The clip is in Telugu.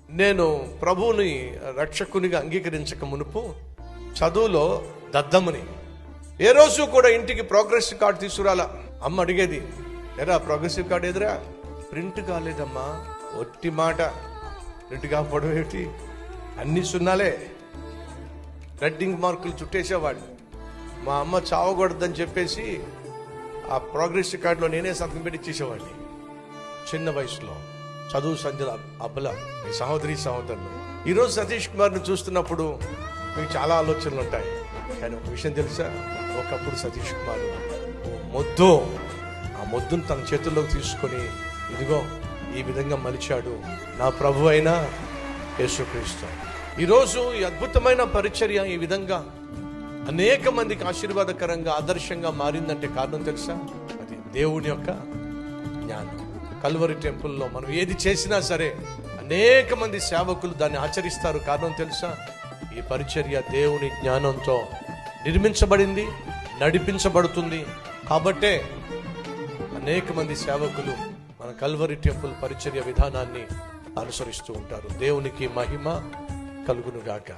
నేను ప్రభువుని రక్షకునిగా అంగీకరించక మునుపు చదువులో దద్దమ్మని. ఏ రోజు కూడా ఇంటికి ప్రోగ్రెస్ కార్డు తీసుకురాలా. అమ్మ అడిగేది, ఎరా ప్రోగ్రెసివ్ కార్డు ఎదురా? ప్రింట్ కాలేదమ్మా. ఒట్టి మాట, ప్రింట్ కాకపోవడం ఏమిటి? అన్ని సున్నాలే. రెడ్డింగ్ మార్కులు చుట్టేసేవాడు. మా అమ్మ చావకూడదని చెప్పేసి ఆ ప్రోగ్రెస్ కార్డులో నేనే సంతకం పెట్టి ఇచ్చేసేవాడిని. చిన్న వయసులో చదువు సంధ్యల అబ్బల మీ సహోదరులు. ఈరోజు సతీష్ కుమార్ని చూస్తున్నప్పుడు మీకు చాలా ఆలోచనలు ఉంటాయి. కానీ ఒక విషయం తెలుసా, ఒకప్పుడు సతీష్ కుమార్ మొద్దు, ఆ మొద్దును తన చేతుల్లోకి తీసుకొని ఇదిగో ఈ విధంగా మలిచాడు నా ప్రభు అయిన యేసుక్రీస్తు. ఈరోజు ఈ అద్భుతమైన పరిచర్య ఈ విధంగా అనేక మందికి ఆశీర్వాదకరంగా ఆదర్శంగా మారిందంటే కారణం తెలుసా? అది దేవుని యొక్క జ్ఞానం. కల్వరి టెంపుల్లో మనం ఏది చేసినా సరే అనేక మంది సేవకులు దాన్ని ఆచరిస్తారు. కారణం తెలుసా? ఈ పరిచర్య దేవుని జ్ఞానంతో నిర్మించబడింది, నడిపించబడుతుంది. కాబట్టే అనేక మంది సేవకులు మన కల్వరి టెంపుల్ పరిచర్య విధానాన్ని అనుసరిస్తూ ఉంటారు. దేవునికి మహిమ కలుగునుగాక.